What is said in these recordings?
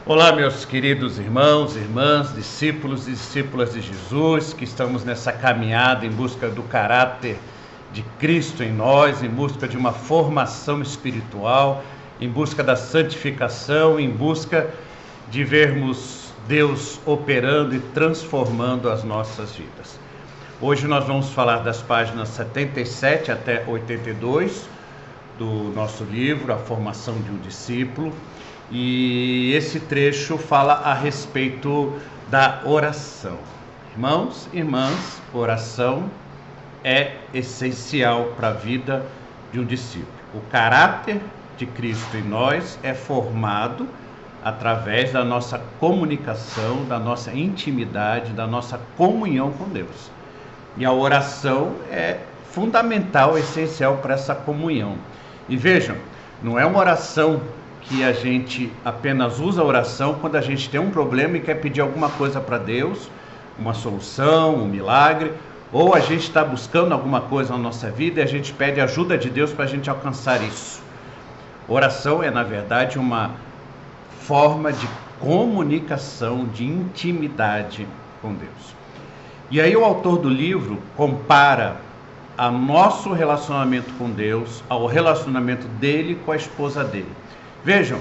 Olá, meus queridos irmãos, irmãs, discípulos e discípulas de Jesus, que estamos nessa caminhada em busca do caráter de Cristo em nós, em busca de uma formação espiritual, em busca da santificação, em busca de vermos Deus operando e transformando as nossas vidas. Hoje nós vamos falar das páginas 77 até 82 do nosso livro, A Formação de um Discípulo. E esse trecho fala a respeito da oração. Irmãos e irmãs, oração é essencial para a vida de um discípulo. O caráter de Cristo em nós é formado através da nossa comunicação, da nossa intimidade, da nossa comunhão com Deus. E a oração é fundamental, essencial para essa comunhão. E vejam, não é uma oração que a gente apenas usa a oração quando a gente tem um problema e quer pedir alguma coisa para Deus, uma solução, um milagre, ou a gente está buscando alguma coisa na nossa vida e a gente pede ajuda de Deus para a gente alcançar isso. Oração é, na verdade, uma forma de comunicação, de intimidade com Deus. E aí o autor do livro compara o nosso relacionamento com Deus ao relacionamento dele com a esposa dele. Vejam,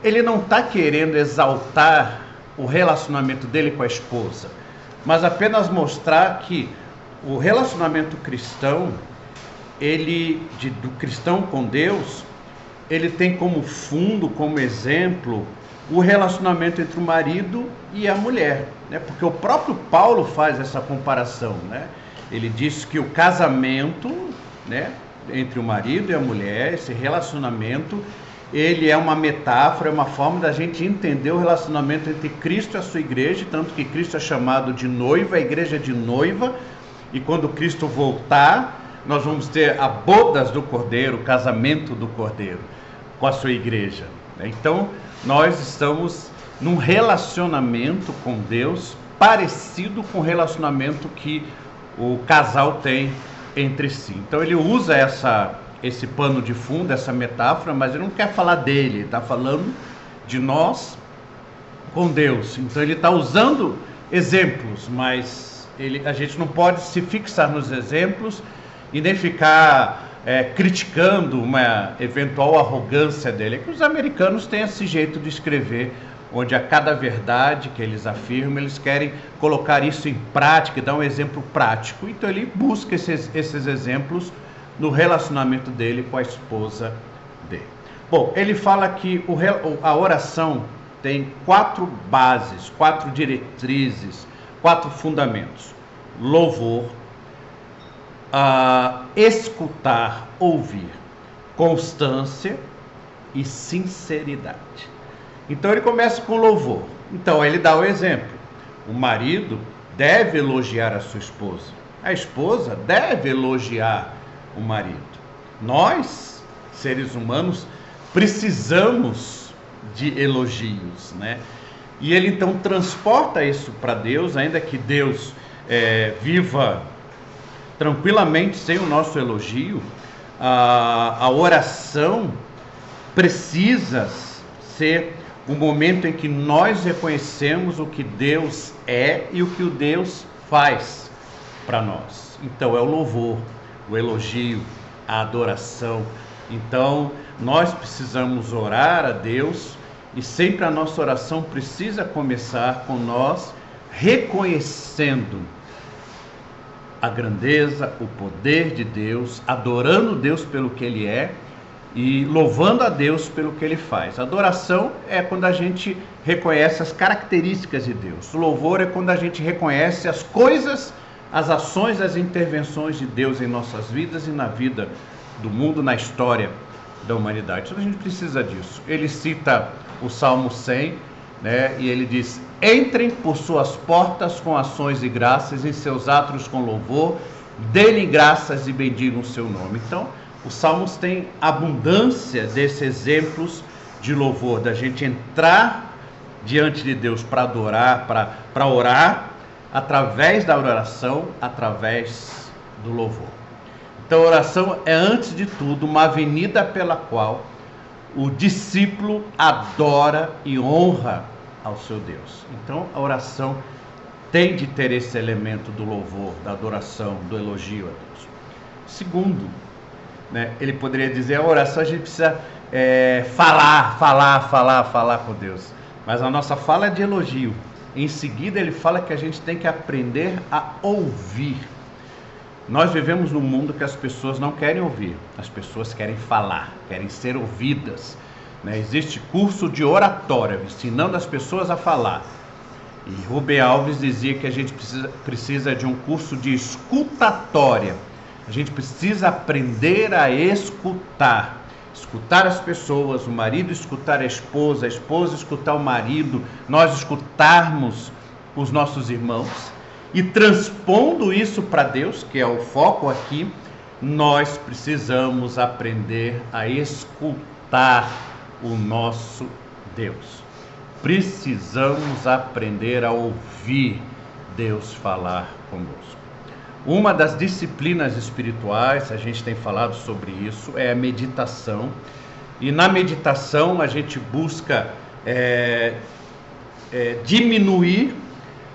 ele não está querendo exaltar o relacionamento dele com a esposa, mas apenas mostrar que o relacionamento cristão, do cristão com Deus, ele tem como fundo, como exemplo, o relacionamento entre o marido e a mulher, né? Porque o próprio Paulo faz essa comparação, né? Ele diz que o casamento, né, entre o marido e a mulher, esse relacionamento, ele é uma metáfora, é uma forma da gente entender o relacionamento entre Cristo e a sua igreja, tanto que Cristo é chamado de noiva, a igreja é de noiva, e quando Cristo voltar, nós vamos ter a bodas do Cordeiro, o casamento do Cordeiro com a sua igreja. Então, nós estamos num relacionamento com Deus parecido com o relacionamento que o casal tem entre si. Então, ele usa esse pano de fundo, essa metáfora, mas ele não quer falar dele, ele está falando de nós com Deus. Então ele está usando exemplos, mas a gente não pode se fixar nos exemplos e nem ficar criticando uma eventual arrogância dele. É que os americanos têm esse jeito de escrever, onde a cada verdade que eles afirmam, eles querem colocar isso em prática e dar um exemplo prático. Então ele busca esses exemplos no relacionamento dele com a esposa dele. Bom, ele fala que a oração tem 4 bases, 4 diretrizes, 4 fundamentos: louvor, escutar, ouvir, constância e sinceridade. Então ele começa com louvor. Então ele dá o exemplo: o marido deve elogiar a sua esposa, a esposa deve elogiar o marido. Nós, seres humanos, precisamos de elogios, né? E ele então transporta isso para Deus, ainda que Deus viva tranquilamente sem o nosso elogio. A oração precisa ser o momento em que nós reconhecemos o que Deus é e o que o Deus faz para nós. Então é o louvor, o elogio, a adoração. Então nós precisamos orar a Deus, e sempre a nossa oração precisa começar com nós reconhecendo a grandeza, o poder de Deus, adorando Deus pelo que Ele é e louvando a Deus pelo que Ele faz. A adoração é quando a gente reconhece as características de Deus. O louvor é quando a gente reconhece as coisas, as ações, as intervenções de Deus em nossas vidas e na vida do mundo, na história da humanidade. Então a gente precisa disso. Ele cita o Salmo 100, né, e ele diz: entrem por suas portas com ações e graças, em seus átrios com louvor, dê-lhe graças e bendigam o seu nome. Então, os Salmos têm abundância desses exemplos de louvor, da gente entrar diante de Deus para adorar, para orar, através da oração, através do louvor. Então a oração é, antes de tudo, uma avenida pela qual o discípulo adora e honra ao seu Deus. Então a oração tem de ter esse elemento do louvor, da adoração, do elogio a Deus. Segundo, ele poderia dizer, a oração a gente precisa falar com Deus, mas a nossa fala é de elogio. Em seguida ele fala que a gente tem que aprender a ouvir. Nós vivemos num mundo que as pessoas não querem ouvir, as pessoas querem falar, querem ser ouvidas. Existe curso de oratória, ensinando as pessoas a falar. E Rubem Alves dizia que a gente precisa de um curso de escutatória. A gente precisa aprender a escutar. Escutar as pessoas, o marido escutar a esposa escutar o marido, nós escutarmos os nossos irmãos. E transpondo isso para Deus, que é o foco aqui, nós precisamos aprender a escutar o nosso Deus. Precisamos aprender a ouvir Deus falar conosco. Uma das disciplinas espirituais, a gente tem falado sobre isso, é a meditação. E na meditação a gente busca diminuir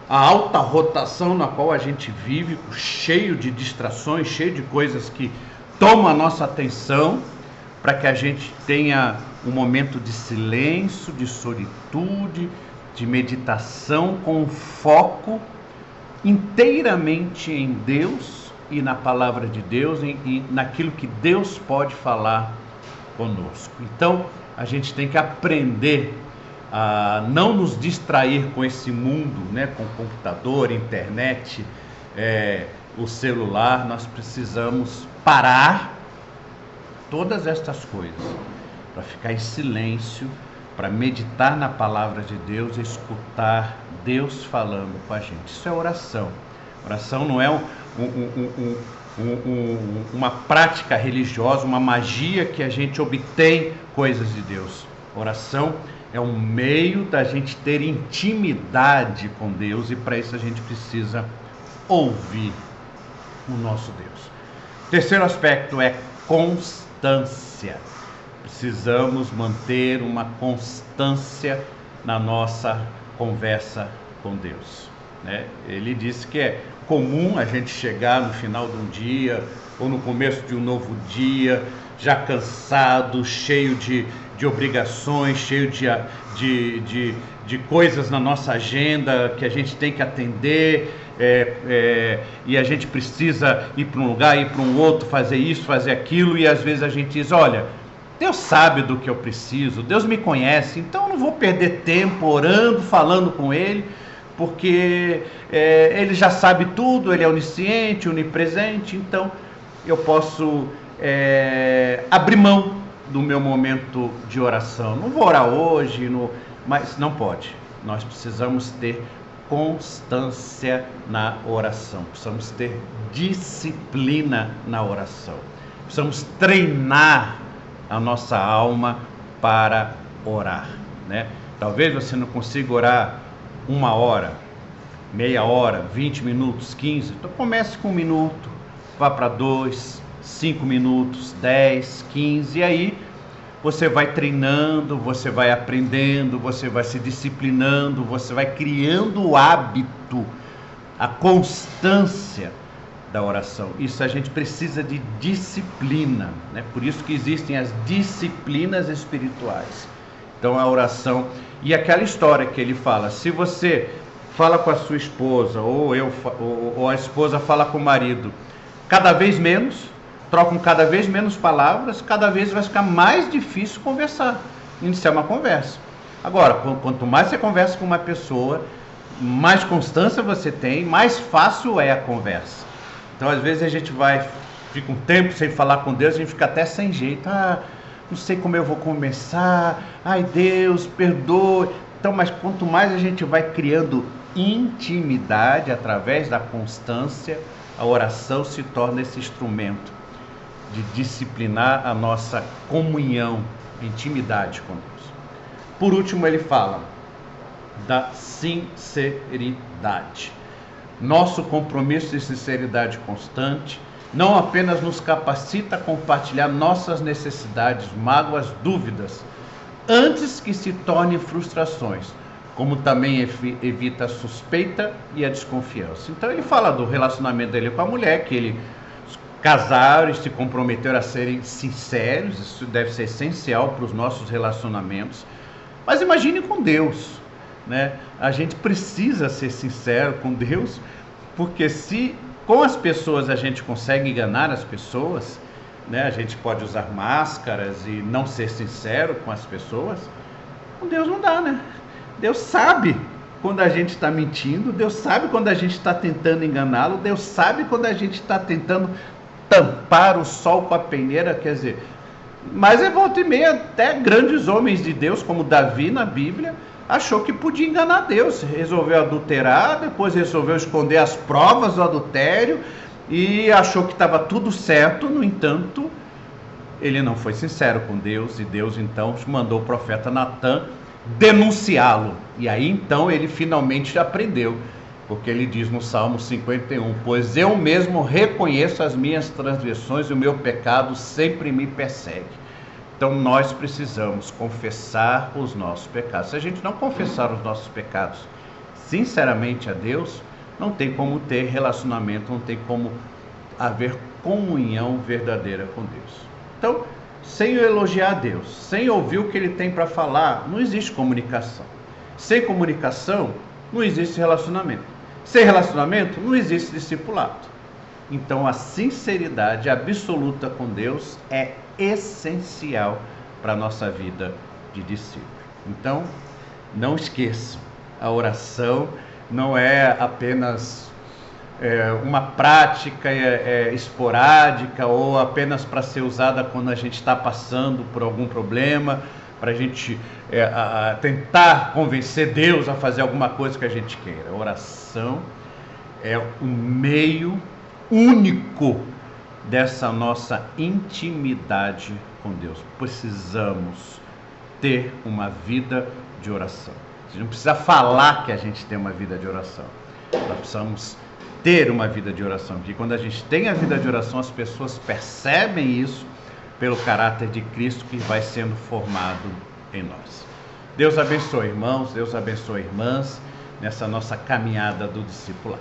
a alta rotação na qual a gente vive, cheio de distrações, cheio de coisas que tomam a nossa atenção, para que a gente tenha um momento de silêncio, de solitude, de meditação com foco inteiramente em Deus e na palavra de Deus e naquilo que Deus pode falar conosco. Então a gente tem que aprender a não nos distrair com esse mundo, com o computador, internet, o celular. Nós precisamos parar todas estas coisas para ficar em silêncio, para meditar na palavra de Deus e escutar Deus falando com a gente. Isso é oração. Oração não é uma prática religiosa, uma magia que a gente obtém coisas de Deus. Oração é um meio da gente ter intimidade com Deus, e para isso a gente precisa ouvir o nosso Deus. Terceiro aspecto é constância. Precisamos manter uma constância na nossa conversa com Deus. Ele disse que é comum a gente chegar no final de um dia ou no começo de um novo dia, já cansado, cheio de obrigações, cheio de coisas na nossa agenda que a gente tem que atender, e a gente precisa ir para um lugar, ir para um outro, fazer isso, fazer aquilo, e às vezes a gente diz, olha, Deus sabe do que eu preciso, Deus me conhece, então eu não vou perder tempo orando, falando com Ele, porque Ele já sabe tudo, Ele é onisciente, onipresente, então eu posso abrir mão do meu momento de oração. Não vou orar hoje, mas não pode. Nós precisamos ter constância na oração, precisamos ter disciplina na oração, precisamos treinar a nossa alma para orar, Talvez você não consiga orar 1 hora, meia hora, 20 minutos, 15, então comece com 1 minuto, vá para 2, 5 minutos, 10, 15, e aí você vai treinando, você vai aprendendo, você vai se disciplinando, você vai criando o hábito, a constância da oração. Isso a gente precisa de disciplina, Por isso que existem as disciplinas espirituais. Então a oração, e aquela história que ele fala, se você fala com a sua esposa, ou a esposa fala com o marido, cada vez menos, trocam cada vez menos palavras, cada vez vai ficar mais difícil conversar, iniciar uma conversa. Agora, quanto mais você conversa com uma pessoa, mais constância você tem, mais fácil é a conversa. Então, às vezes a gente fica um tempo sem falar com Deus, a gente fica até sem jeito. Não sei como eu vou começar, ai Deus, perdoe. Então, mas quanto mais a gente vai criando intimidade através da constância, a oração se torna esse instrumento de disciplinar a nossa comunhão, intimidade com Deus. Por último, ele fala da sinceridade. Nosso compromisso de sinceridade constante não apenas nos capacita a compartilhar nossas necessidades, mágoas, dúvidas, antes que se tornem frustrações, como também evita a suspeita e a desconfiança. Então ele fala do relacionamento dele com a mulher, que ele casaram e se comprometeram a serem sinceros. Isso deve ser essencial para os nossos relacionamentos. Mas imagine com Deus, né? A gente precisa ser sincero com Deus, porque se com as pessoas a gente consegue enganar as pessoas, né? A gente pode usar máscaras e não ser sincero com as pessoas. Com Deus não dá, né? Deus sabe quando a gente está mentindo, Deus sabe quando a gente está tentando enganá-lo, Deus sabe quando a gente está tentando tampar o sol com a peneira, quer dizer, mas é volta e meia, até grandes homens de Deus, como Davi na Bíblia, achou que podia enganar Deus, resolveu adulterar, depois resolveu esconder as provas do adultério, e achou que estava tudo certo. No entanto, ele não foi sincero com Deus, e Deus então mandou o profeta Natã denunciá-lo, e aí então ele finalmente aprendeu, porque ele diz no Salmo 51, pois eu mesmo reconheço as minhas transgressões e o meu pecado sempre me persegue. Então nós precisamos confessar os nossos pecados. Se a gente não confessar os nossos pecados sinceramente a Deus, não tem como ter relacionamento, não tem como haver comunhão verdadeira com Deus. Então, sem elogiar a Deus, sem ouvir o que Ele tem para falar, não existe comunicação. Sem comunicação, não existe relacionamento. Sem relacionamento, não existe discipulado. Então, a sinceridade absoluta com Deus é essencial para a nossa vida de discípulo. Então, não esqueçam, a oração não é apenas uma prática esporádica ou apenas para ser usada quando a gente está passando por algum problema, para a gente tentar convencer Deus a fazer alguma coisa que a gente queira. A oração é um meio único dessa nossa intimidade com Deus. Precisamos ter uma vida de oração. A gente não precisa falar que a gente tem uma vida de oração. Nós precisamos ter uma vida de oração. Porque quando a gente tem a vida de oração, as pessoas percebem isso pelo caráter de Cristo que vai sendo formado em nós. Deus abençoe, irmãos. Deus abençoe, irmãs, nessa nossa caminhada do discipulado.